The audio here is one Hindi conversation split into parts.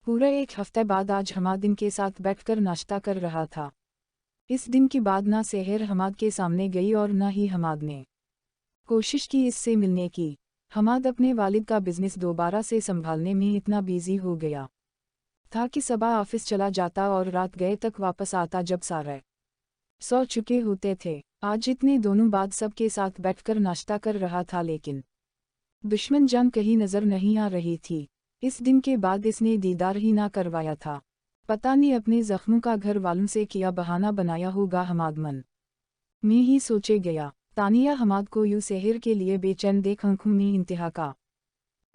पूरा एक हफ्ते बाद आज हमाद इनके साथ बैठकर नाश्ता कर रहा था। इस दिन के बाद ना सेहर हमाद के सामने गई और ना ही हमाद ने कोशिश की इससे मिलने की। हमाद अपने वालिद का बिजनेस दोबारा से संभालने में इतना बिजी हो गया था कि सुबह ऑफिस चला जाता और रात गए तक वापस आता जब सारे सो चुके होते थे। आज इतने दोनों बाद सबके साथ बैठकर नाश्ता कर रहा था, लेकिन दुश्मन जान कहीं नजर नहीं आ रही थी। इस दिन के बाद इसने दीदार ही ना करवाया था। पता नहीं अपने जख्मों का घर वालों से किया बहाना बनाया होगा। हमाद मन में ही सोचे गया। तानिया हमाद को यूं सेहर के लिए बेचैन देख आंखों में इंतहा का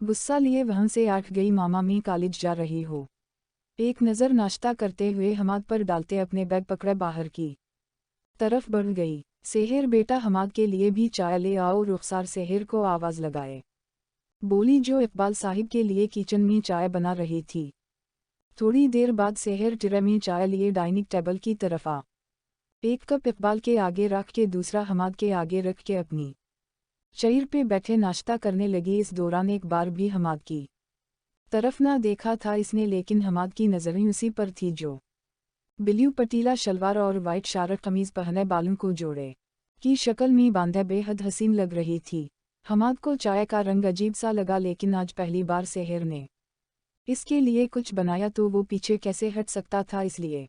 गुस्सा लिए वहां से आठ गई। मामा मैं कॉलेज जा रही हो। एक नज़र नाश्ता करते हुए हमाद पर डालते अपने बैग पकड़े बाहर की तरफ बढ़ गई। सेहर बेटा हमाद के लिए भी चाय ले आओ। रुखसार सेहर को आवाज़ लगाए बोली, जो इकबाल साहिब के लिए किचन में चाय बना रही थी। थोड़ी देर बाद सेहर टिरे में चाय लिए डाइनिंग टेबल की तरफ आ। एक कप इकबाल के आगे रख के दूसरा हमाद के आगे रख के अपनी चेयर पे बैठे नाश्ता करने लगी। इस दौरान एक बार भी हमाद की तरफ ना देखा था इसने, लेकिन हमाद की नज़रें उसी पर थी जो ब्लू पटीला शलवार और वाइट शारट कमीज पहने, बालों को जोड़े की शक्ल में बांधे बेहद हसीन लग रही थी। हमाद को चाय का रंग अजीब सा लगा, लेकिन आज पहली बार सेहर ने इसके लिए कुछ बनाया तो वो पीछे कैसे हट सकता था। इसलिए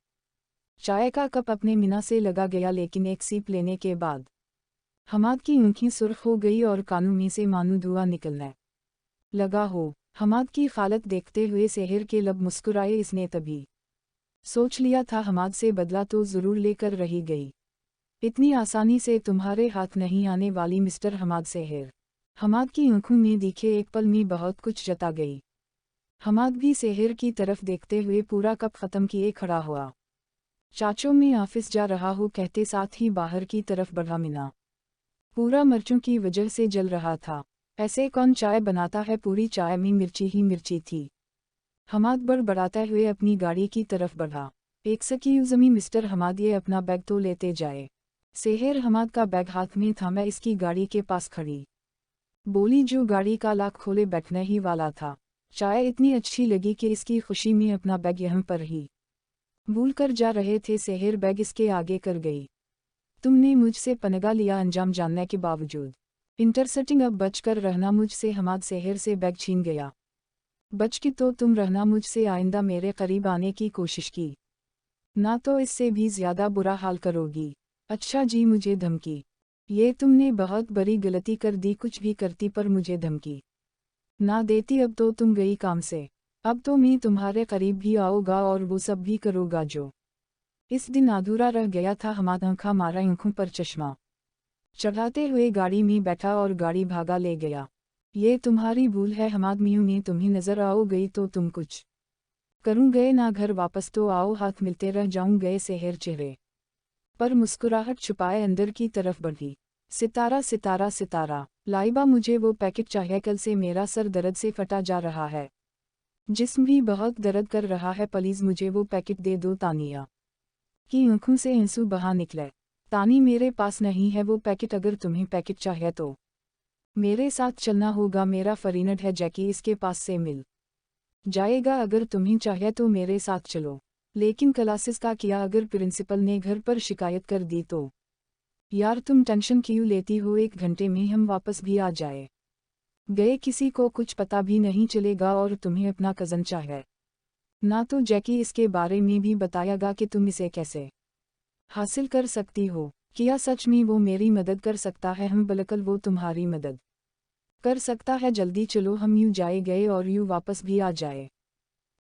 चाय का कप अपने मिना से लगा गया, लेकिन एक सीप लेने के बाद हमाद की आंखें सुर्ख हो गई और कानों में से मानो धुआं निकलने लगा हो। हमाद की हालत देखते हुए सेहर के लब मुस्कुराए। इसने तभी सोच लिया था हमाद से बदला तो जरूर लेकर रही गई। इतनी आसानी से तुम्हारे हाथ नहीं आने वाली मिस्टर हमाद। सेहर हमाद की आंखों में दिखे एक पल में बहुत कुछ जता गई। हमाद भी सेहर की तरफ देखते हुए पूरा कप ख़त्म किए खड़ा हुआ। चाचो मैं ऑफिस जा रहा हूँ कहते साथ ही बाहर की तरफ बढ़ा। मिना पूरा मिर्चों की वजह से जल रहा था। ऐसे कौन चाय बनाता है, पूरी चाय में मिर्ची ही मिर्ची थी। हमाद बड़बड़ाते हुए अपनी गाड़ी की तरफ बढ़ा। एक सकीज़मी मिस्टर हमाद, ये अपना बैग तो लेते जाए। सेहर हमाद का बैग हाथ में था। मैं इसकी गाड़ी के पास खड़ी बोली, जो गाड़ी का लॉक खोले बैठने ही वाला था। चाय इतनी अच्छी लगी कि इसकी खुशी में अपना बैग यहाँ पर ही भूल कर जा रहे थे। सेहर बैग इसके आगे कर गई। तुमने मुझसे पनगा लिया अंजाम जानने के बावजूद। इंटरसेटिंग अब बच कर रहना मुझसे। हमाद सेहर से बैग छीन गया। बच की तो तुम रहना मुझसे, आइंदा मेरे करीब आने की कोशिश की ना तो इससे भी ज़्यादा बुरा हाल करोगी। अच्छा जी, मुझे धमकी? ये तुमने बहुत बड़ी गलती कर दी। कुछ भी करती पर मुझे धमकी ना देती। अब तो तुम गई काम से। अब तो मैं तुम्हारे करीब भी आऊँगा और वो सब भी करूँगा जो इस दिन अधूरा रह गया था। हमाद आंखा मारा, आंखों पर चश्मा चढ़ाते हुए गाड़ी में बैठा और गाड़ी भागा ले गया। ये तुम्हारी भूल है हमाद, मियूँ में तुम्हें नजर आओ गई तो तुम कुछ करूँ गए ना। घर वापस तो आओ, हाथ मिलते रह जाऊँ गए। सेहर चेहरे पर मुस्कुराहट छुपाए अंदर की तरफ बढ़ी। सितारा सितारा सितारा, लाइबा मुझे वो पैकेट चाहिए। कल से मेरा सर दर्द से फटा जा रहा है, जिस्म भी बहुत दर्द कर रहा है। प्लीज़ मुझे वो पैकेट दे दो। तानिया की आंखों से आंसू बहा निकले। तानी, मेरे पास नहीं है वो पैकेट। अगर तुम्हें पैकेट चाहिए तो मेरे साथ चलना होगा। मेरा फरीनड है जैकी, इसके पास से मिल जाएगा। अगर तुम्हें चाहिए तो मेरे साथ चलो। लेकिन क्लासेस का किया? अगर प्रिंसिपल ने घर पर शिकायत कर दी तो? यार तुम टेंशन क्यों लेती हो, 1 घंटे में हम वापस भी आ जाए गए, किसी को कुछ पता भी नहीं चलेगा। और तुम्हें अपना कज़न चाहिए ना तो जैकी इसके बारे में भी बताएगा कि तुम इसे कैसे हासिल कर सकती हो। क्या सच में वो मेरी मदद कर सकता है? हम बल्कि वो तुम्हारी मदद कर सकता है। जल्दी चलो, हम यूँ जाए गए और यूँ वापस भी आ जाए।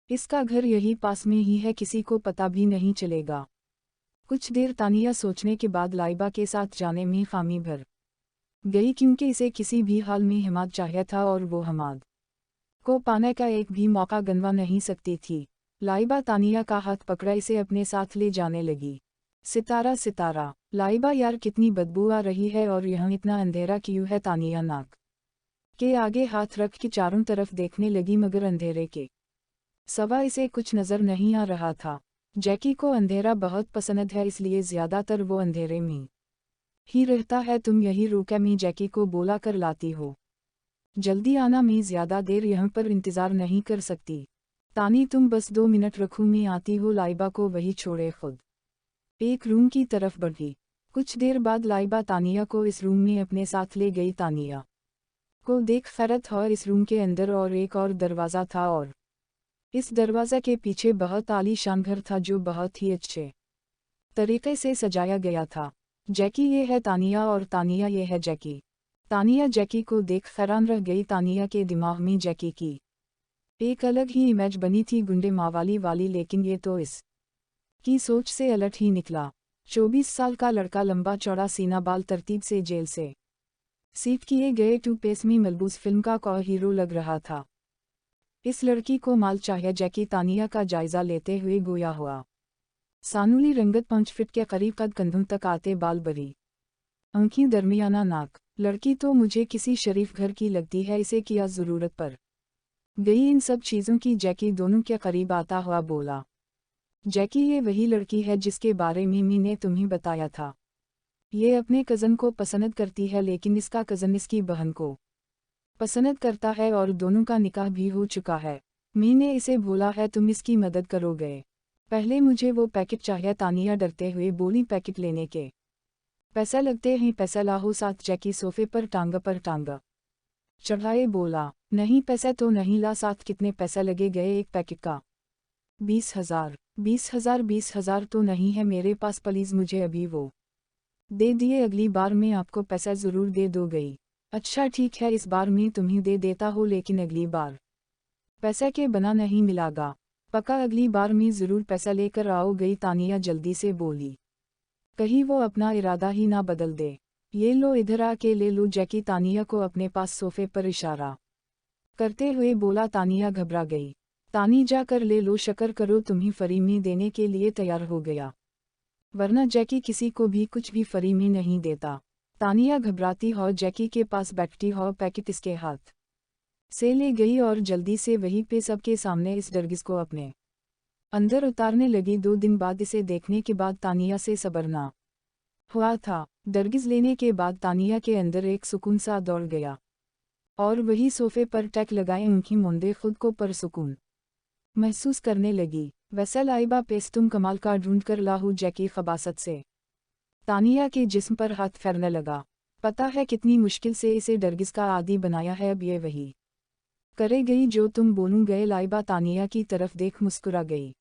इसका घर यही पास में ही है, किसी को पता भी नहीं चलेगा। कुछ देर तानिया सोचने के बाद लाइबा के साथ जाने में खामी भर गई, क्योंकि इसे किसी भी हाल में हमाद चाहिए था और वो हमाद को पाने का एक भी मौका गंवा नहीं सकती थी। लाइबा तानिया का हाथ पकड़ा इसे अपने साथ ले जाने लगी। सितारा सितारा, लाइबा यार कितनी बदबू आ रही है और यहाँ इतना अंधेरा क्यों है? तानिया नाक के आगे हाथ रख के चारों तरफ देखने लगी, मगर अंधेरे के सवा इसे कुछ नजर नहीं आ रहा था। जैकी को अंधेरा बहुत पसंद है, इसलिए ज्यादातर वो अंधेरे में ही रहता है। तुम यही रुके, मैं जैकी को बोला कर लाती हो। जल्दी आना, मैं ज्यादा देर यहाँ पर इंतजार नहीं कर सकती। तानी तुम बस 2 मिनट रखूं, मैं आती हो। लाइबा को वही छोड़े खुद एक रूम की तरफ बढ़ी। कुछ देर बाद लाइबा तानिया को इस रूम में अपने साथ ले गई। तानिया को देख हैरत और इस रूम के अंदर और एक और दरवाज़ा था और इस दरवाज़ा के पीछे बहुत आलीशान घर था जो बहुत ही अच्छे तरीके से सजाया गया था। जैकी ये है तानिया और तानिया ये है जैकी। तानिया जैकी को देख हैरान रह गई। तानिया के दिमाग में जैकी की एक अलग ही इमेज बनी थी, गुंडे मावाली वाली, लेकिन ये तो इस की सोच से अलट ही निकला। 24 साल का लड़का, लंबा चौड़ा सीना, बाल तरतीब से जेल से सीट किए गए टूथपेस्ट में मलबूस फिल्म का को हीरो लग रहा था। इस लड़की को माल चाहिए। जैकी तानिया का जायजा लेते हुए गोया हुआ। सानुली रंगत, 5 फीट के करीब कद, कंधों तक आते बाल, बरी आंखें, दरमियाना नाक। लड़की तो मुझे किसी शरीफ घर की लगती है, इसे क्या ज़रूरत पर गई इन सब चीज़ों की। जैकी दोनों के करीब आता हुआ बोला, जैकी ये वही लड़की है जिसके बारे में मी ने तुम्हें बताया था। ये अपने कज़न को पसंद करती है, लेकिन इसका कज़न इसकी बहन को पसंद करता है और दोनों का निकाह भी हो चुका है। मी ने इसे बोला है तुम इसकी मदद करोगे। पहले मुझे वो पैकेट चाहिए। तानिया डरते हुए बोली, पैकेट लेने के पैसा लगते हैं, पैसा लाहो साथ। जैकी सोफे पर टांग चढ़ाए बोला, नहीं पैसा तो नहीं ला साथ। कितने पैसा लगे गए एक पैकेट का? 20,000। 20,000? 20,000 तो नहीं है मेरे पास, प्लीज़ मुझे अभी वो दे दिए, अगली बार मैं आपको पैसा ज़रूर दे दो गई। अच्छा ठीक है, इस बार मैं तुम्हें दे देता हूँ, लेकिन अगली बार पैसा के बना नहीं मिलागा। पक्का, अगली बार मैं ज़रूर पैसा लेकर आओ गई। तानिया जल्दी से बोली, कहीं वो अपना इरादा ही ना बदल दे। ये लो, इधर आके ले लो। जैकी तानिया को अपने पास सोफे पर इशारा करते हुए बोला। तानिया घबरा गई। तानी जाकर ले लो, शक्र करो तुम्हें फ्री में देने के लिए तैयार हो गया, वरना जैकी किसी को भी कुछ भी फ्री में नहीं देता। तानिया घबराती हो जैकी के पास बैठती हो, पैकेट इसके हाथ से ले गई और जल्दी से वहीं पे सबके सामने इस डरगिस को अपने अंदर उतारने लगी। 2 दिन बाद इसे देखने के बाद तानिया से सब्र ना हुआ था। डरगिस लेने के बाद तानिया के अंदर एक सुकून सा दौड़ गया और वही सोफे पर टक लगाए आंखें मूंदे खुद को परसुकून महसूस करने लगी। वैसे लाइबा पेस तुम कमाल का ढूंढ कर लाहू। जैकी खबासत से तानिया के जिस्म पर हाथ फेरने लगा। पता है कितनी मुश्किल से इसे डरगिस का आदी बनाया है, अब ये वही करे गई जो तुम बोलूं गए। लाइबा तानिया की तरफ देख मुस्कुरा गई,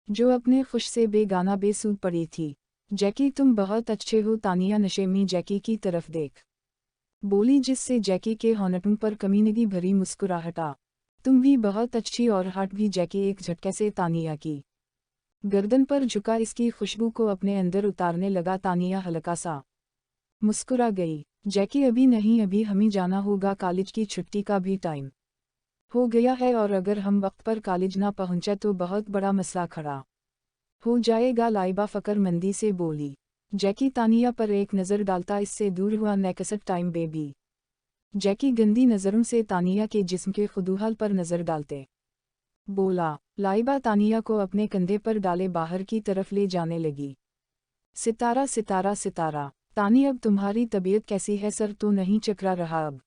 जो अपने खुश से बेगाना बेसूद पड़ी थी। जैकी तुम बहुत अच्छे हो। तानिया नशे में जैकी की तरफ देख बोली, जिससे जैकी के होंठों पर कमीनगी भरी मुस्कुराहट। तुम भी बहुत अच्छी और हट भी। जैकी एक झटके से तानिया की गर्दन पर झुका, इसकी खुशबू को अपने अंदर उतारने लगा। तानिया हल्का सा मुस्कुरा गई। जैकी अभी नहीं, अभी हमें जाना होगा, कॉलेज की छुट्टी का भी टाइम हो गया है और अगर हम वक्त पर कॉलेज ना पहुंचे तो बहुत बड़ा मसला खड़ा हो जाएगा। लाइबा फ़िक्रमंदी से बोली। जैकी तानिया पर एक नज़र डालता इससे दूर हुआ। Next time baby. जैकी गंदी नज़रों से तानिया के जिस्म के खुदूहल पर नज़र डालते बोला। लाइबा तानिया को अपने कंधे पर डाले बाहर की तरफ ले जाने लगी। सितारा सितारा सितारा, तानी अब तुम्हारी तबीयत कैसी है? सर तो नहीं चकरा रहा अब?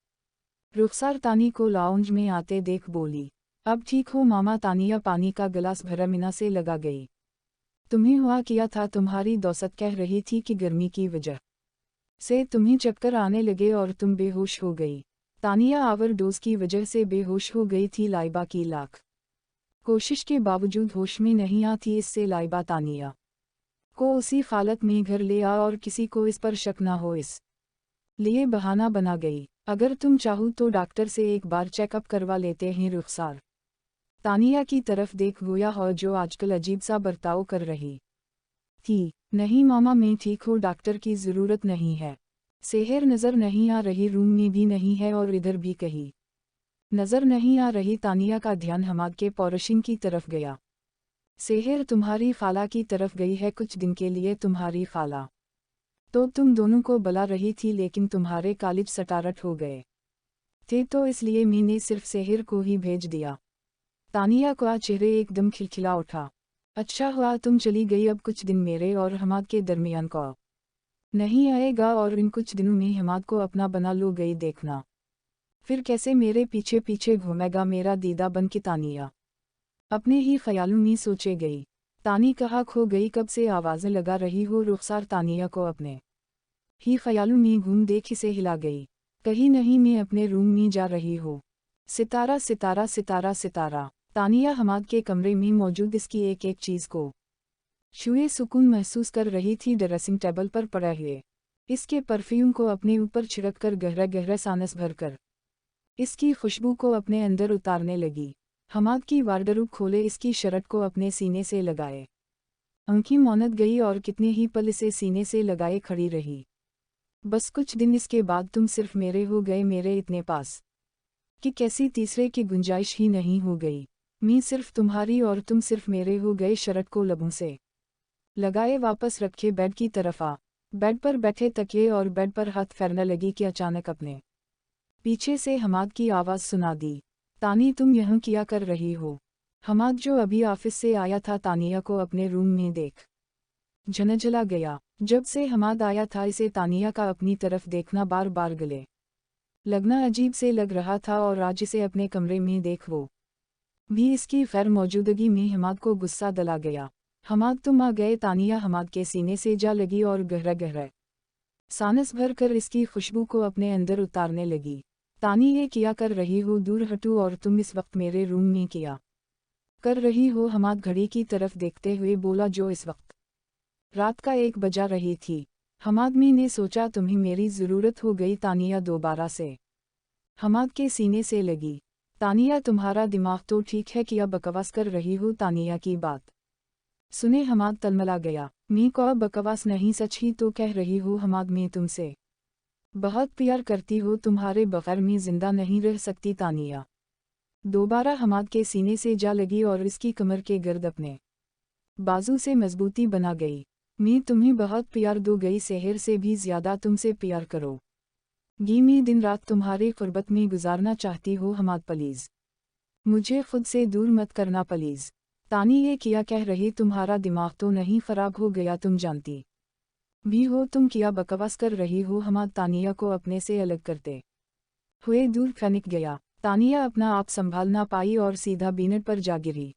रुखसार तानी को लाउंज में आते देख बोली, अब ठीक हो मामा? तानिया पानी का गिलास भरा मीना से लगा गई। तुम्हें हुआ किया था? तुम्हारी दोस्त कह रही थी कि गर्मी की वजह से तुम्हें चक्कर आने लगे और तुम बेहोश हो गई। तानिया ओवरडोज की वजह से बेहोश हो गई थी। लाइबा की लाख कोशिश के बावजूद होश में नहीं आती, इससे लाइबा तानिया को उसी हालत में घर ले आ और किसी को इस पर शक ना हो, इस लिए बहाना बना गई। अगर तुम चाहो तो डॉक्टर से एक बार चेकअप करवा लेते हैं। रुखसार तानिया की तरफ देख गोया हो जो आजकल अजीब सा बर्ताव कर रही थी। नहीं मामा, मैं ठीक हूँ, डॉक्टर की ज़रूरत नहीं है। सेहर नज़र नहीं आ रही, रूम में भी नहीं है और इधर भी कहीं नज़र नहीं आ रही। तानिया का ध्यान हमाद के पॉरशिंग की तरफ गया। सेहर तुम्हारी खाला की तरफ गई है कुछ दिन के लिए। तुम्हारी खाला तो तुम दोनों को बुला रही थी, लेकिन तुम्हारे कॉलेज स्टार्ट हो गए थे तो इसलिए मैंने सिर्फ सेहर को ही भेज दिया। तानिया का चेहरे एकदम खिलखिला उठा। अच्छा हुआ तुम चली गई, अब कुछ दिन मेरे और हमाद के दरमियान को नहीं आएगा और इन कुछ दिनों में हमाद को अपना बना लो गई। देखना फिर कैसे मेरे पीछे पीछे घूमेगा मेरा दीदा बन के। तानिया अपने ही ख्यालों में सोचे गई। तानी कहाँ खो गई, कब से आवाज़ें लगा रही हो। रुखसार तानिया को अपने ही ख्यालों में घूम देख इसे हिला गई। कहीं नहीं, मैं अपने रूम में जा रही हूँ। सितारा सितारा सितारा सितारा। तानिया हमाद के कमरे में मौजूद इसकी एक एक चीज़ को छुए सुकून महसूस कर रही थी। ड्रेसिंग टेबल पर पड़े हुए इसके परफ्यूम को अपने ऊपर छिड़क कर गहरा गहरा सांस भरकर इसकी खुशबू को अपने अंदर उतारने लगी। हमाद की वार्डरोब खोले, इसकी शर्ट को अपने सीने से लगाए। अंकी मौनत गई और कितने ही पल इसे सीने से लगाए खड़ी रही। बस कुछ दिन इसके बाद तुम सिर्फ मेरे हो गए, मेरे इतने पास कि कैसी तीसरे की गुंजाइश ही नहीं हो गई। मैं सिर्फ तुम्हारी और तुम सिर्फ मेरे हो गए। शर्ट को लबों से लगाए वापस रखे बेड की तरफ आ। बेड पर बैठे तकिए और बेड पर हाथ फेरने लगी कि अचानक अपने पीछे से हमाद की आवाज़ सुना दी। तानी, तुम यहाँ क्या कर रही हो? हमाद जो अभी ऑफिस से आया था तानिया को अपने रूम में देख झनझला गया। जब से हमाद आया था इसे तानिया का अपनी तरफ देखना बार बार गले लगना अजीब से लग रहा था और आज इसे अपने कमरे में देख वो भी इसकी गैर मौजूदगी में हमाद को गुस्सा दिला गया। हमाद, तुम आ गए। तानिया हमाद के सीने से जा लगी और गहरा गहरा सांस भर कर इसकी खुशबू को अपने अंदर उतारने लगी। तानी, ये क्या कर रही हो? दूर हटो। और तुम इस वक्त मेरे रूम में क्या कर रही हो? हमाद घड़ी की तरफ देखते हुए बोला, जो इस वक्त रात का 1 बजा रही थी। हमाद ने सोचा तुम्हें मेरी ज़रूरत हो गई। तानिया दोबारा से हमाद के सीने से लगी। तानिया, तुम्हारा दिमाग तो ठीक है, क्या बकवास कर रही हो? तानिया की बात सुने हमाद तलमला गया। मैं को बकवास नहीं, सच ही तो कह रही हूँ। हमाद, मैं तुमसे बहुत प्यार करती हो, तुम्हारे बगैर मैं जिंदा नहीं रह सकती। तानिया दोबारा हमाद के सीने से जा लगी और इसकी कमर के गर्द अपने बाजू से मजबूती बना गई। मैं तुम्हें बहुत प्यार दो गई, शहर से भी ज्यादा तुमसे प्यार करो गी। मैं दिन रात तुम्हारे क़ुर्बत में गुजारना चाहती हो। हमाद, प्लीज़ मुझे खुद से दूर मत करना प्लीज़। तानी, ये क्या कह रही? तुम्हारा दिमाग तो नहीं ख़राब हो गया? तुम जानती भी हो तुम क्या बकवास कर रही हो। हमाद तानिया को अपने से अलग करते हुए दूर फेंक गया। तानिया अपना आप संभाल ना पाई और सीधा बीनेट पर जा गिरी।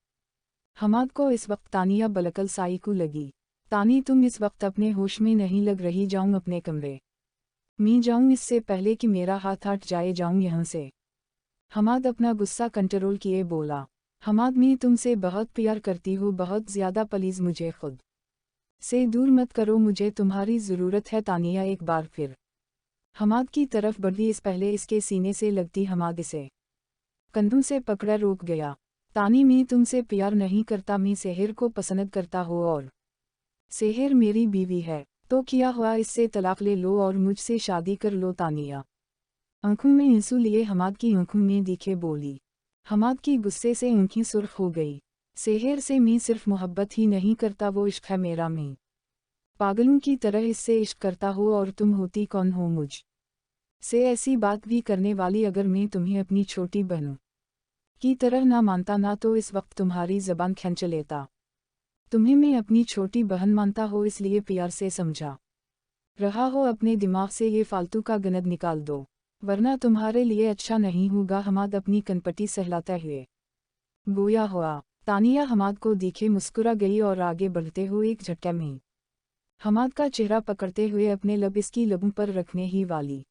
हमाद को इस वक्त तानिया बलकल साई को लगी। तानी, तुम इस वक्त अपने होश में नहीं लग रही। जाऊं अपने कमरे मैं जाऊं इससे पहले कि मेरा हाथ हट जाए, जाऊं यहाँ से। हमाद अपना गुस्सा कंट्रोल किए बोला, हमाद, मैं तुमसे बहुत प्यार करती हूँ, बहुत ज़्यादा। प्लीज़ मुझे खुद से दूर मत करो, मुझे तुम्हारी ज़रूरत है। तानिया एक बार फिर हमाद की तरफ बढ़ी, इस पहले इसके सीने से लगती हमाद इसे कंधों से पकड़ा रोक गया। तानी, मैं तुमसे प्यार नहीं करता, मैं सेहर को पसंद करता हूँ और सेहर मेरी बीवी है। तो क्या हुआ, इससे तलाक ले लो और मुझसे शादी कर लो। तानिया आंखों में आंसू लिए हमाद की आंखों में दिखे बोली। हमाद की गुस्से से आंखें सुर्ख हो गई। सेहर से मैं सिर्फ मोहब्बत ही नहीं करता, वो इश्क है मेरा। मैं पागलों की तरह इससे इश्क करता हूँ और तुम होती कौन हो मुझ से ऐसी बात भी करने वाली? अगर मैं तुम्हें अपनी छोटी बहनों की तरह ना मानता ना तो इस वक्त तुम्हारी ज़बान खींच लेता। तुम्हें मैं अपनी छोटी बहन मानता हो, इसलिए प्यार से समझा रहा हो। अपने दिमाग से ये फालतू का गंद निकाल दो, वरना तुम्हारे लिए अच्छा नहीं होगा। हमाद अपनी कनपटी सहलाते हुए गोया हुआ। तानिया हमाद को दिखे मुस्कुरा गई और आगे बढ़ते हुए एक झटके में हमाद का चेहरा पकड़ते हुए अपने लब इसकी लबों पर रखने ही वाली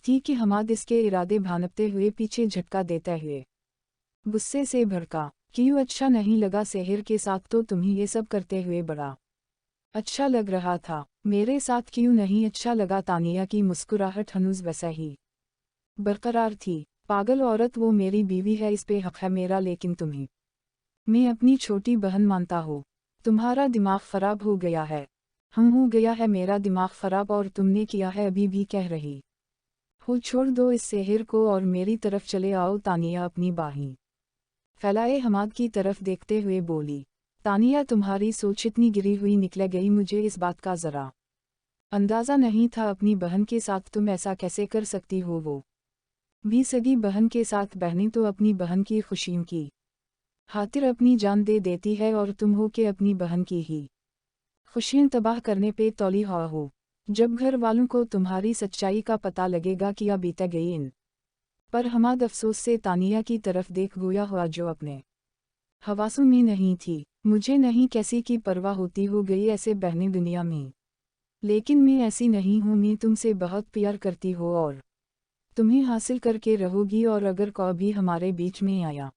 थी कि हमाद इसके इरादे भानपते हुए पीछे झटका देते हुए गुस्से से भड़का, क्यों अच्छा नहीं लगा सेहर के साथ? तो तुम्हें ये सब करते हुए बड़ा अच्छा लग रहा था, मेरे साथ क्यों नहीं अच्छा लगा? तानिया की मुस्कुराहट हनूज वैसा ही बरकरार थी। पागल औरत, वो मेरी बीवी है, इस पे हक है मेरा, लेकिन तुम्हें मैं अपनी छोटी बहन मानता हूँ। तुम्हारा दिमाग ख़राब हो गया है। हम हो गया है मेरा दिमाग ख़राब, और तुमने किया है अभी भी कह रही हो। छोड़ दो इस सेहर को और मेरी तरफ चले आओ। तानिया अपनी बाहें फैलाए हमाद की तरफ देखते हुए बोली। तानिया, तुम्हारी सोच इतनी गिरी हुई निकल गई, मुझे इस बात का ज़रा अंदाज़ा नहीं था। अपनी बहन के साथ तुम ऐसा कैसे कर सकती हो? वो भी सगी बहन के साथ। बहनें तो अपनी बहन की खुशियों की खातिर अपनी जान दे देती है, और तुम हो के अपनी बहन की ही खुशियाँ तबाह करने पे तौली हो। जब घर वालों को तुम्हारी सच्चाई का पता लगेगा क्या बीता गई इन पर। हमाद अफसोस से तानिया की तरफ देख गोया हुआ, जो अपने हवासों में नहीं थी। मुझे नहीं कैसी की परवाह होती हो गई ऐसे बहने दुनिया में। लेकिन मैं ऐसी नहीं हूँ, मैं तुमसे बहुत प्यार करती हो और तुम्हें हासिल करके रहोगी, और अगर कोई भी हमारे बीच में आया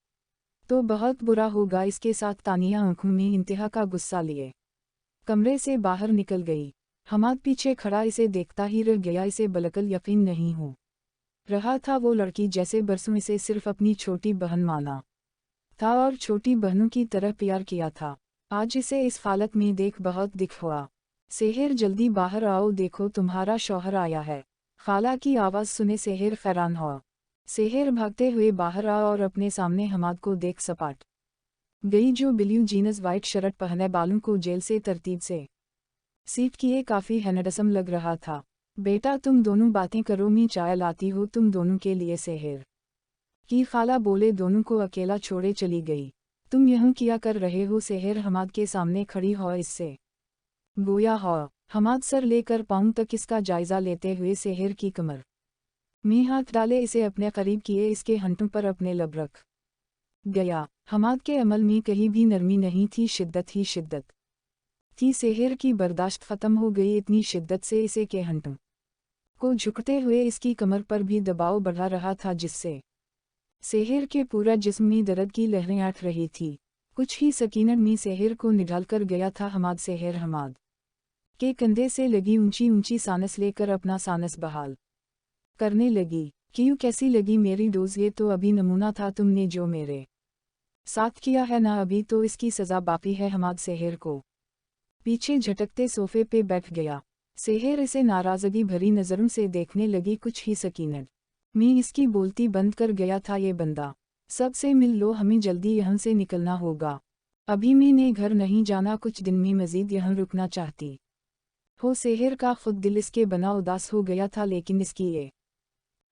तो बहुत बुरा होगा। इसके साथ तानिया आंखों में इंतहा का गुस्सा लिए कमरे से बाहर निकल गई। हमाद पीछे खड़ा इसे देखता ही रह गया। इसे बिल्कुल यकीन नहीं हो रहा था वो लड़की जैसे बरसों इसे सिर्फ अपनी छोटी बहन माना था और छोटी बहनों की तरह प्यार किया था। आज इसे इस हालत में देख बहुत दुख हुआ। सेहर जल्दी बाहर आओ, देखो तुम्हारा शौहर आया है। खाला की आवाज़ सुने सेहर हैरान हुआ। सेहर भागते हुए बाहर आ और अपने सामने हमाद को देख सपाट गई, जो ब्लू जीन्स वाइट शर्ट पहने बालों को जेल से तरतीब से सीट किए काफ़ी हैंडसम लग रहा था। बेटा तुम दोनों बातें करो, मैं चाय लाती हूँ तुम दोनों के लिए। सेहर की खाला बोले दोनों को अकेला छोड़े चली गई। तुम यहाँ क्या कर रहे हो? सेहर हमाद के सामने खड़ी हो इससे गोया हो। हमाद सर लेकर पाँव तक इसका जायजा लेते हुए सेहर की कमर में हाथ डाले इसे अपने करीब किए, इसके हंटों पर अपने लब रख गया। हमाद के अमल में कहीं भी नरमी नहीं थी, शिद्दत ही शिद्दत थी। सेहर की बर्दाश्त खत्म हो गई, इतनी शिद्दत से इसे के हंटों को झुकते हुए इसकी कमर पर भी दबाव बढ़ा रहा था, जिससे सेहर के पूरा जिस्म में दर्द की लहरें उठ रही थी। कुछ ही सेकंड में सेहर को निढाल कर गया था हमाद। सेहर हमाद के कंधे से लगी ऊंची ऊंची सांस लेकर अपना सांस बहाल करने लगी। क्यों, कैसी लगी मेरी डोज? ये तो अभी नमूना था, तुमने जो मेरे साथ किया है ना, अभी तो इसकी सजा बाकी है। हमाद सेहर को पीछे झटकते सोफे पे बैठ गया। सेहर इसे नाराजगी भरी नज़रों से देखने लगी। कुछ ही सेकंड में इसकी बोलती बंद कर गया था। ये बंदा सबसे मिल लो, हमें जल्दी यहाँ से निकलना होगा। अभी मैंने घर नहीं जाना, कुछ दिन में मजीद यहाँ रुकना चाहती हो। सेहर का खुद दिल इसके बना उदास हो गया था, लेकिन इसकी ये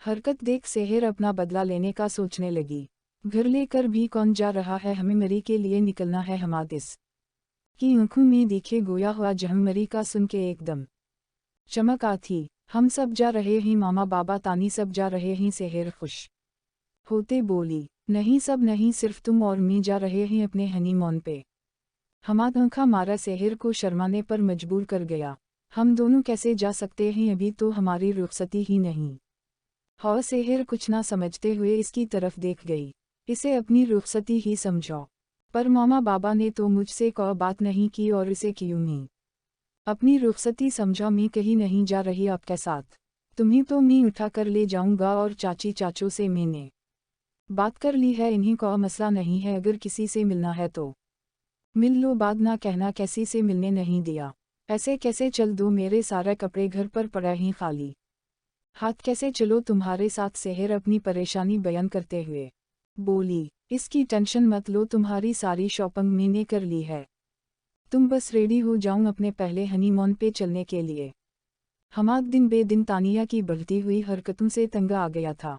हरकत देख सेहर अपना बदला लेने का सोचने लगी। घर लेकर भी कौन जा रहा है, हमें मरी के लिए निकलना है। हमाद इस की आंखों में दिखे गोया हुआ जहम मरी का सुन के एकदम चमक आ थी। हम सब जा रहे हैं, मामा बाबा तानी सब जा रहे हैं। सेहर खुश होते बोली, नहीं सब नहीं, सिर्फ तुम और मैं जा रहे हैं अपने हनीमून पे। हमाद आंखा मारा सेहर को शर्माने पर मजबूर कर गया। हम दोनों कैसे जा सकते हैं, अभी तो हमारी रुखसती ही नहीं हो। सेहर कुछ ना समझते हुए इसकी तरफ देख गई। इसे अपनी रुखसती ही समझो, पर मामा बाबा ने तो मुझसे कोई बात नहीं की, और इसे क्यों नहीं अपनी रुखसती समझा। मैं कहीं नहीं जा रही आपके साथ, तुम्हें तो मैं उठा कर ले जाऊंगा, और चाची चाचू से मैंने बात कर ली है, इन्हीं को मसला नहीं है। अगर किसी से मिलना है तो मिल लो, बाद ना कहना किसी से मिलने नहीं दिया। ऐसे कैसे चल दो, मेरे सारे कपड़े घर पर पड़े हैं खाली हाथ कैसे चलो तुम्हारे साथ? सेहर अपनी परेशानी बयान करते हुए बोली, इसकी टेंशन मत लो, तुम्हारी सारी शॉपिंग मैंने कर ली है। तुम बस रेडी हो जाऊं अपने पहले हनीमून पे चलने के लिए। हमाद दिन बे दिन तानिया की बढ़ती हुई हरकतों से तंग आ गया था।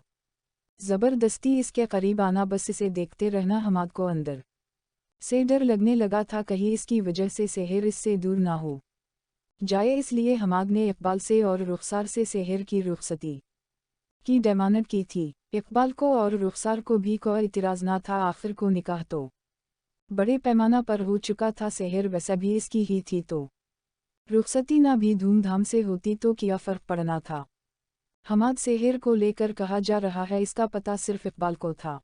ज़बरदस्ती इसके करीब आना, बस इसे देखते रहना हमाद को अंदर से डर लगने लगा था, कहीं इसकी वजह से सेहर इससे दूर ना हो जाए। इसलिए हमाद ने इकबाल से और रुखसार से सेहर की रुखसती की डिमांड की थी। इकबाल को और रुखसार को भी कोई इतराज़ ना था, आखिर को निकाह तो बड़े पैमाना पर हो चुका था। सेहर वैसे भी इसकी ही थी, तो रुखसती ना भी धूमधाम से होती तो क्या फ़र्क पड़ना था। हमाद सेहर को लेकर कहा जा रहा है, इसका पता सिर्फ इकबाल को था,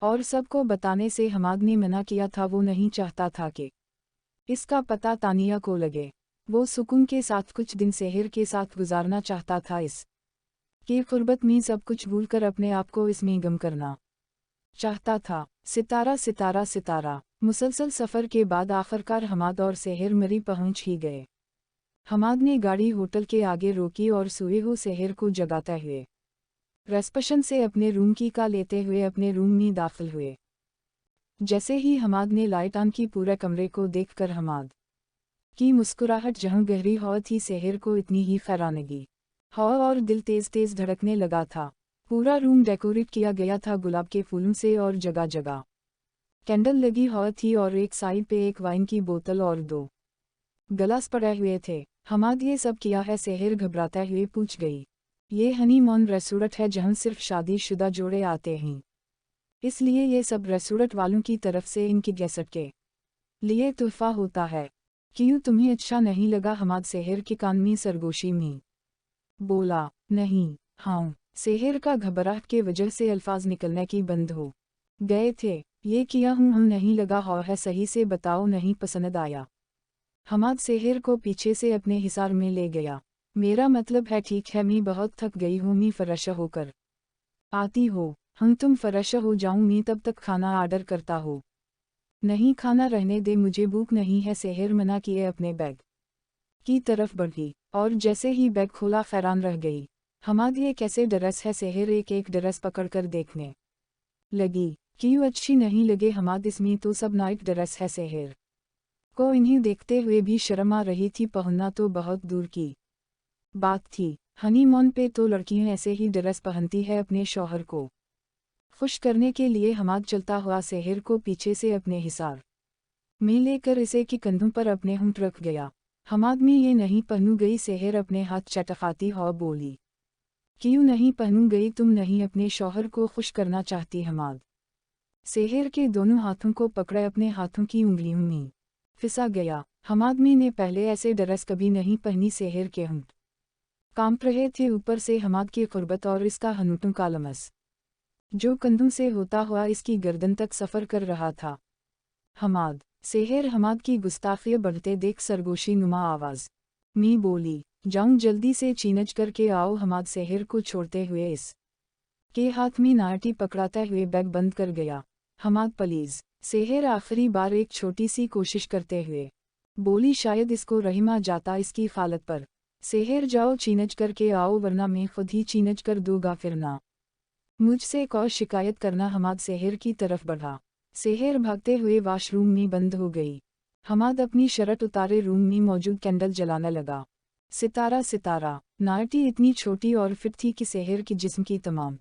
और सबको बताने से हमाद ने मना किया था। वो नहीं चाहता था कि इसका पता तानिया को लगे। वो सुकून के साथ कुछ दिन सेहर के साथ गुजारना चाहता था, इस की क़ुर्बत में सब कुछ भूलकर अपने आप को इसमें गम करना चाहता था। सितारा सितारा सितारा। मुसलसल सफ़र के बाद आखिरकार हमाद और सेहर मरी पहुंच ही गए। हमाद ने गाड़ी होटल के आगे रोकी और सोए हुए सेहर को जगाते हुए रिसेप्शन से अपने रूम की का लेते हुए अपने रूम में दाखिल हुए। जैसे ही हमाद ने लाइट ऑन की, पूरे कमरे को देखकर हमाद की मुस्कुराहट जहां गहरी हो थी, सेहर को इतनी ही हैरानगी हो और दिल तेज तेज धड़कने लगा था। पूरा रूम डेकोरेट किया गया था गुलाब के फूलों से, और जगह जगह कैंडल लगी हो थी, और एक साइड पे एक वाइन की बोतल और 2 गिलास पड़े हुए थे। हमाद ये सब किया है? सेहर घबराते हुए पूछ गई। ये हनीमून रेस्टोरेंट है जहाँ सिर्फ शादीशुदा जोड़े आते हैं। इसलिए ये सब रेस्टोरेंट वालों की तरफ से इनकी गेस्ट के लिए तोहफा होता है। क्यों तुम्हें अच्छा नहीं लगा? हमाद सेहर के कान में सरगोशी में बोला। नहीं। हाँ। सेहर का घबराहट के वजह से अल्फाज निकलने की बंद हो गए थे। ये किया हूँ हम नहीं लगा हो है, सही से बताओ, नहीं पसंद आया? हमाद सेहर को पीछे से अपने हिसार में ले गया। मेरा मतलब है ठीक है, मैं बहुत थक गई हूँ, मैं फरश होकर आती हो। हम तुम फरश हो जाऊँ, मैं तब तक खाना ऑर्डर करता हो। नहीं, खाना रहने दे, मुझे भूख नहीं है। सेहर मना किए अपने बैग की तरफ बढ़ी और जैसे ही बैग खोला हैरान रह गई। हमाद ये कैसे ड्रेस है? सेहर एक एक ड्रेस पकड़कर देखने लगी। क्यों अच्छी नहीं लगे? हमाद इसमें तो सब नाइट ड्रेस है। सेहर को इन्हें देखते हुए भी शर्म आ रही थी, पहनना तो बहुत दूर की बात थी। हनीमून पे तो लड़कियां ऐसे ही ड्रेस पहनती है अपने शौहर को खुश करने के लिए। हमाद चलता हुआ सेहर को पीछे से अपने हिसार में लेकर इसे की कंधों पर अपने होंठ रख गया। हमाद में ये नहीं पहनू गई? सेहर अपने हाथ चटखाती हो बोली। क्यों नहीं पहनू गई? तुम नहीं अपने शौहर को खुश करना चाहती? हमाद सेहर के दोनों हाथों को पकड़े अपने हाथों की उंगलियों में फिसा गया। हमाद में ने पहले ऐसे ड्रेस कभी नहीं पहनी। सेहर के होंठ कांप रहे थे, ऊपर से हमाद की कुर्बत और इसका हनूटों का लमस जो कंधों से होता हुआ इसकी गर्दन तक सफ़र कर रहा था। हमाद सेहर हमाद की गुस्ताखी बढ़ते देख सरगोशी नुमा आवाज़ में बोली, जाऊं जल्दी से चीनज करके आओ। हमाद सेहर को छोड़ते हुए इस के हाथ में नाटी पकड़ाते हुए बैग बंद कर गया। हमाद प्लीज़। सेहर आखिरी बार एक छोटी सी कोशिश करते हुए बोली, शायद इसको रहीम आ जाता इसकी हालत पर। सेहर जाओ चीनज करके आओ, वरना मैं खुद ही चीनज कर दूंगा, फिर ना मुझसे कोई शिकायत करना। हमाद सेहर की तरफ बढ़ा। सेहर भागते हुए वाशरूम में बंद हो गई। हमाद अपनी शर्ट उतारे रूम में मौजूद कैंडल जलाने लगा। सितारा सितारा नाटी इतनी छोटी और फिट थी कि सेहर के जिस्म की तमाम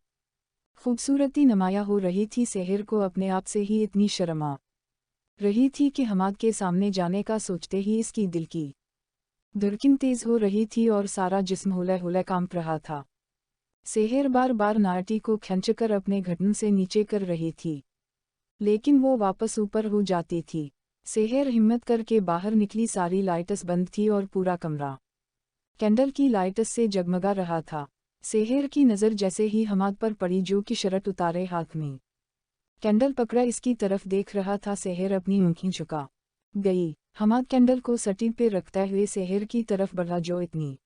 खूबसूरती नुमाया हो रही थी। सेहर को अपने आप से ही इतनी शर्म आ रही थी कि हमाद के सामने जाने का सोचते ही इसकी दिल की धड़कन तेज हो रही थी और सारा जिस्म हुले हुले कांप रहा था। सेहर बार बार नाटी को खींचकर अपने घुटनों से नीचे कर रही थी, लेकिन वो वापस ऊपर हो जाती थी। सेहर हिम्मत करके बाहर निकली। सारी लाइट्स बंद थी और पूरा कमरा कैंडल की लाइट्स से जगमगा रहा था। सेहर की नज़र जैसे ही हमाद पर पड़ी, जो कि शर्ट उतारे हाथ में कैंडल पकड़ा इसकी तरफ देख रहा था, सेहर अपनी आंखें झुका गई। हमाद कैंडल को सटी पे रखते हुए सेहर की तरफ बढ़ा, जो इतनी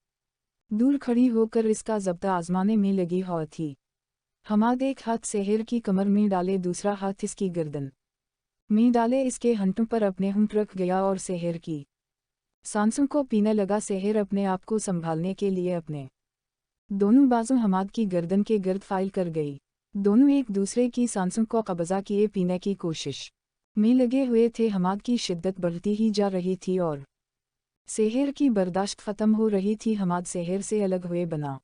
दूर खड़ी होकर इसका ज़ब्त आजमाने में लगी हुई थी। हमाद एक हाथ सेहर की कमर में डाले, दूसरा हाथ इसकी गर्दन में डाले इसके हंटों पर अपने होंठ रख गया और सेहर की सांसों को पीने लगा। सेहर अपने आप को संभालने के लिए अपने दोनों बाजू हमाद की गर्दन के गर्द फाइल कर गई। दोनों एक दूसरे की सांसों को कब्जा किए पीने की कोशिश में लगे हुए थे। हमाद की शिद्दत बढ़ती ही जा रही थी और सेहर की बर्दाश्त ख़त्म हो रही थी। हमाद सेहर से अलग हुए बना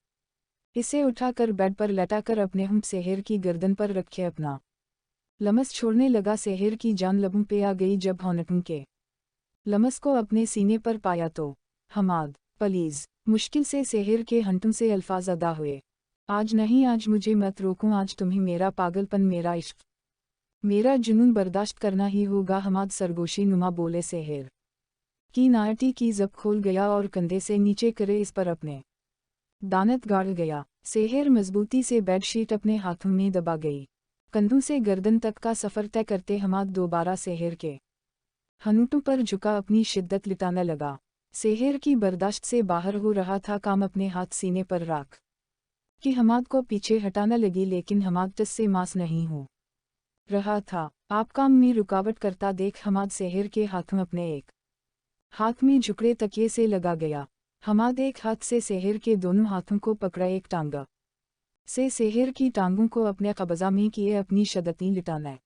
इसे उठाकर बेड पर लटाकर अपने होंठ सेहर की गर्दन पर रखे अपना लमस छोड़ने लगा। सेहर की जान लबों पे आ गई जब होंठों के लमस को अपने सीने पर पाया तो, हमाद प्लीज़। मुश्किल से सेहर के हंटों से अल्फाज अदा हुए, आज नहीं, आज मुझे मत रोको, आज तुम्हें मेरा पागलपन, मेरा इश्क, मेरा जुनून बर्दाश्त करना ही होगा। हमाद सरगोशी नुमा बोले। सेहर की नाटी की जब खोल गया और कंधे से नीचे करे इस पर अपने दानत गाड़ गया। सेहर मजबूती से बेडशीट अपने हाथों में दबा गई। कंधों से गर्दन तक का सफ़र तय करते हमाद दोबारा सेहर के हनूटों पर झुका, अपनी शिद्दत लिटाने लगा। सेहर की बर्दाश्त से बाहर हो रहा था काम, अपने हाथ सीने पर रख कि हमाद को पीछे हटाने लगी, लेकिन हमाद टस से मास नहीं हो रहा था। आप काम में रुकावट करता देख हमाद सेहर के हाथों अपने एक हाथ में झुकड़े तकिए से लगा गया। हमाद एक हाथ से सेहर के दोनों हाथों को पकड़ा, एक टांगा से सेहर की टांगों को अपने कब्जा में किए अपनी शदती लिटाने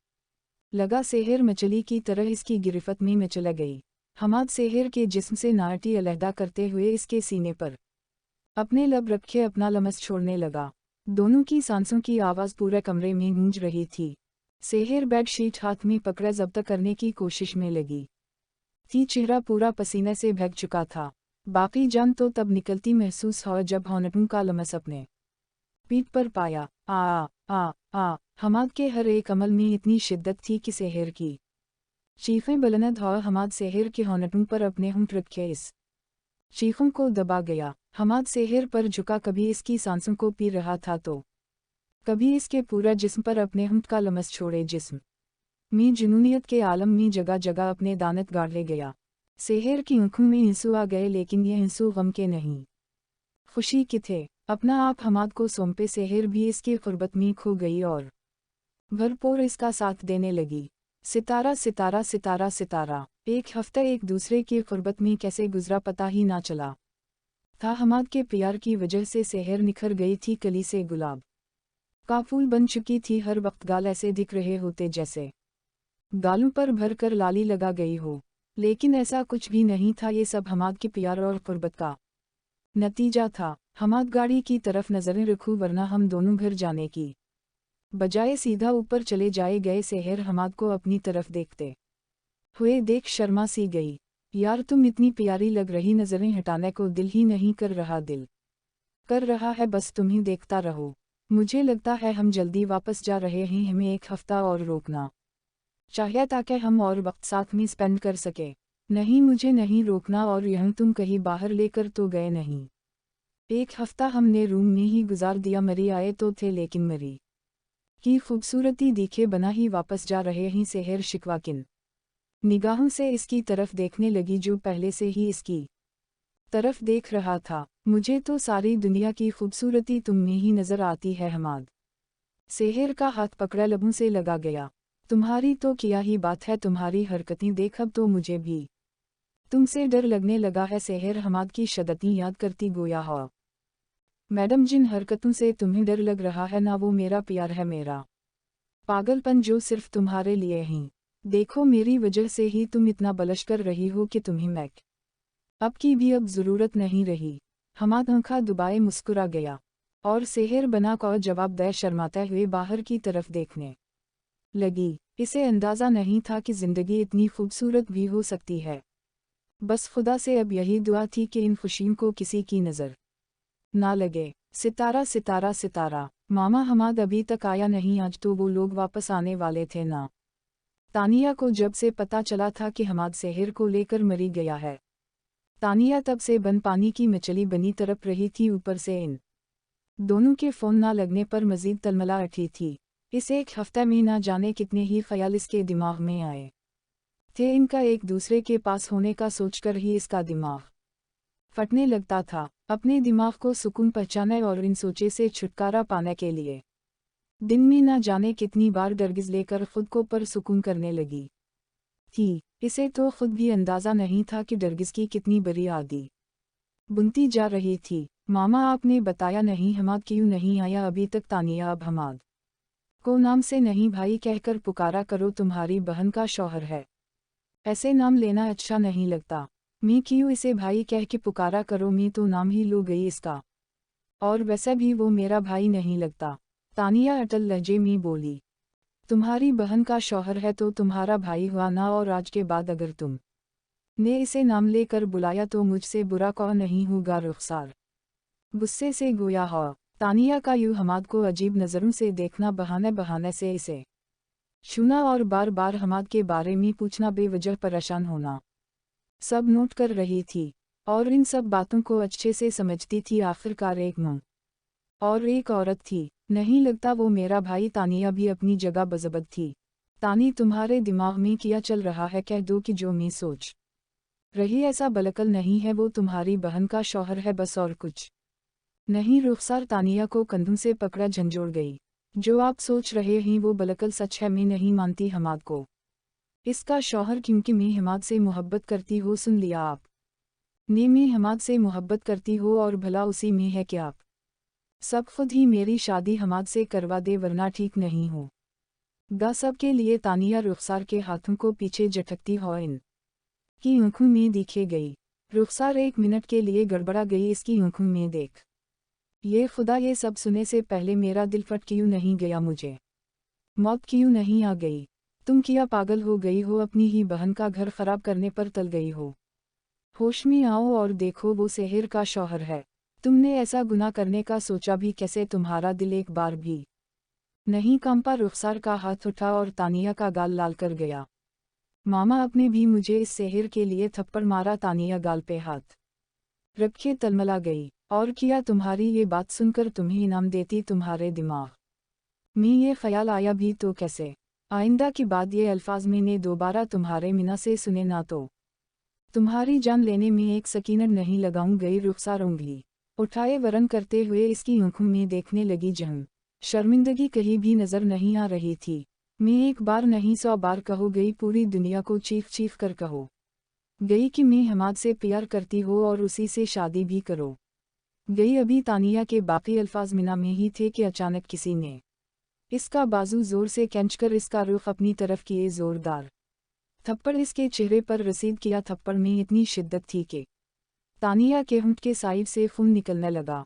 लगा। सेहर मछली की तरह इसकी गिरफ्त में मचला गई। हमाद सेहर के जिस्म से नाटी अलहदा करते हुए इसके सीने पर अपने लब रखे अपना लमस छोड़ने लगा। दोनों की सांसों की आवाज़ पूरे कमरे में गूंज रही थी। सेहर बेडशीट हाथ में पकड़े जब्त करने की कोशिश में लगी थी। चेहरा पूरा पसीने से भीग चुका था। बाकी जान तो तब निकलती महसूस हो जब होंठों का लमस अपने पीठ पर पाया। आ आ आ हमाद के हर एक अमल में इतनी शिद्दत थी कि सेहर की चीखें बुलंद और हमाद सेहर के होंठों पर अपने होंठ रखे इस चीखों को दबा गया। हमाद सेहर पर झुका, कभी इसकी सांसों को पी रहा था तो कभी इसके पूरा जिस्म पर अपने होंठ का लमस छोड़े जिस्म में जुनूनियत के आलम में जगह जगह अपने दानत गाड़े गया। सेहर की आंखों में आंसू आ गए, लेकिन ये आंसू गम के नहीं, खुशी के थे। अपना आप हमाद को सौंपे सेहर भी इसकी क़ुर्बत में खो गई और भरपूर इसका साथ देने लगी। सितारा सितारा सितारा सितारा। एक हफ्ता एक दूसरे की क़ुर्बत में कैसे गुजरा पता ही ना चला था। हमाद के प्यार की वजह से सेहर निखर गई थी, कली से गुलाब का फूल बन चुकी थी। हर वक्त गाल ऐसे दिख रहे होते जैसे गालों पर भर कर लाली लगा गई हो, लेकिन ऐसा कुछ भी नहीं था। ये सब हमाद के प्यार और क़ुर्बत का नतीजा था। हमाद गाड़ी की तरफ नजरें रखूं, वरना हम दोनों घर जाने की बजाय सीधा ऊपर चले जाए गए। सेहर हमाद को अपनी तरफ देखते हुए देख शर्मा सी गई। यार तुम इतनी प्यारी लग रही, नजरें हटाने को दिल ही नहीं कर रहा। दिल कर रहा है बस तुम ही देखता रहो। मुझे लगता है हम जल्दी वापस जा रहे हैं, हमें एक हफ्ता और रोकना चाहिए ताकि हम और वक्त साथ में स्पेंड कर सके। नहीं, मुझे नहीं रोकना, और यहाँ तुम कहीं बाहर लेकर तो गए नहीं। एक हफ्ता हमने रूम में ही गुजार दिया। मरी आए तो थे, लेकिन मरी की खूबसूरती दिखे बना ही वापस जा रहे हैं। सेहर शिकवा किन निगाहों से इसकी तरफ देखने लगी, जो पहले से ही इसकी तरफ देख रहा था। मुझे तो सारी दुनिया की खूबसूरती तुम में ही नजर आती है। हमाद सेहर का हाथ पकड़ा लबों से लगा गया। तुम्हारी तो क्या ही बात है, तुम्हारी हरकतें देख अब तो मुझे भी तुमसे डर लगने लगा है। सेहर हमाद की शदतें याद करती गोया हो। मैडम, जिन हरकतों से तुम्हें डर लग रहा है ना, वो मेरा प्यार है, मेरा पागलपन जो सिर्फ तुम्हारे लिए ही। देखो, मेरी वजह से ही तुम इतना बलश कर रही हो कि तुम्हें मैक अब की भी अब ज़रूरत नहीं रही। हमाद आंखा दुबाए मुस्कुरा गया और सेहर बना को जवाब दे शर्माते हुए बाहर की तरफ देखने लगी। इसे अंदाज़ा नहीं था कि ज़िंदगी इतनी खूबसूरत भी हो सकती है। बस खुदा से अब यही दुआ थी कि इन खुशियों को किसी की नज़र ना लगे। सितारा सितारा सितारा। मामा हमाद अभी तक आया नहीं। आज तो वो लोग वापस आने वाले थे ना। तानिया को जब से पता चला था कि हमाद सेहर को लेकर मरी गया है, तानिया तब से बन पानी की मछली बनी तड़प रही थी। ऊपर से इन दोनों के फ़ोन ना लगने पर मज़ीद तलमला उठी थी। इस एक हफ्ते में ना जाने कितने ही ख्याल इसके दिमाग में आए थे। इनका एक दूसरे के पास होने का सोचकर ही इसका दिमाग फटने लगता था। अपने दिमाग को सुकून पहुंचाने और इन सोचे से छुटकारा पाने के लिए दिन में ना जाने कितनी बार डरगिज लेकर खुद को परसुकून करने लगी थी। इसे तो खुद भी अंदाज़ा नहीं था कि डरगिज की कितनी बड़ी आदि बुनती जा रही थी। मामा, आपने बताया नहीं हमाद क्यों नहीं आया अभी तक? तानिया, अब हमाद को नाम से नहीं भाई कहकर पुकारा करो, तुम्हारी बहन का शौहर है, ऐसे नाम लेना अच्छा नहीं लगता। मैं क्यों इसे भाई कह के पुकारा करो? मैं तो नाम ही लो गई इसका, और वैसे भी वो मेरा भाई नहीं लगता। तानिया अटल लहजे में बोली, तुम्हारी बहन का शौहर है तो तुम्हारा भाई हुआ ना, और आज के बाद अगर तुम ने इसे नाम लेकर बुलाया तो मुझसे बुरा कौन नहीं होगा। रुखसार गुस्से से गोया हो। तानिया का यूं हमाद को अजीब नज़रों से देखना, बहाने बहाने से इसे छूना और बार बार हमाद के बारे में पूछना, बेवजह परेशान होना, सब नोट कर रही थी और इन सब बातों को अच्छे से समझती थी। आखिरकार एक मां और एक औरत थी। नहीं लगता वो मेरा भाई। तानिया भी अपनी जगह बज़बत थी। तानी, तुम्हारे दिमाग में क्या चल रहा है? कह दो कि जो मैं सोच रही ऐसा बिल्कुल नहीं है। वो तुम्हारी बहन का शौहर है, बस और कुछ नहीं। रुखसार तानिया को कंधों से पकड़ा झंझोड़ गई। जो आप सोच रहे हैं वो बिल्कुल सच है। मैं नहीं मानती हमाद को इसका शौहर, क्योंकि मैं हमाद से मोहब्बत करती हूँ। सुन लिया आप ने? मैं हमाद से मोहब्बत करती हो और भला उसी में है कि आप सब खुद ही मेरी शादी हमाद से करवा दे, वरना ठीक नहीं हो गा सब के लिए। तानिया रुखसार के हाथों को पीछे झटकती हो इन की आंखों में दिखे गई। रुखसार एक मिनट के लिए गड़बड़ा गई इसकी आंखों में देख। ये खुदा, ये सब सुने से पहले मेरा दिल फट क्यों नहीं गया? मुझे मौत क्यों नहीं आ गई? तुम क्या पागल हो गई हो? अपनी ही बहन का घर खराब करने पर तल गई हो? होश में आओ और देखो, वो सेहर का शौहर है। तुमने ऐसा गुनाह करने का सोचा भी कैसे? तुम्हारा दिल एक बार भी नहीं कंपा। रुखसार का हाथ उठा और तानिया का गाल लाल कर गया। मामा आपने भी मुझे इस सेहर के लिए थप्पड़ मारा। तानिया गाल पे हाथ रखे तलमला गई। और किया? तुम्हारी ये बात सुनकर तुम्हें इनाम देती। तुम्हारे दिमाग में ये ख्याल आया भी तो कैसे? आइंदा की बात ये अल्फाज मैंने दोबारा तुम्हारे मिना से सुने ना तो तुम्हारी जान लेने में एक सकीनत नहीं लगाऊं। गई रुखसार उंगली उठाए वरन करते हुए इसकी आंखों में देखने लगी। जहन शर्मिंदगी कहीं भी नजर नहीं आ रही थी। मैं एक बार नहीं 100 बार कहो गई, पूरी दुनिया को चीख चीख कर कहो गई कि मैं हमाद से प्यार करती हो और उसी से शादी भी करो गई। अभी तानिया के बाकी अल्फाज मिना में ही थे कि अचानक किसी ने इसका बाजू जोर से खींचकर इसका रुख अपनी तरफ किए। जोरदार थप्पड़ इसके चेहरे पर रसीद किया। थप्पड़ में इतनी शिद्दत थी कि तानिया के होंठ के साइड से खून निकलने लगा।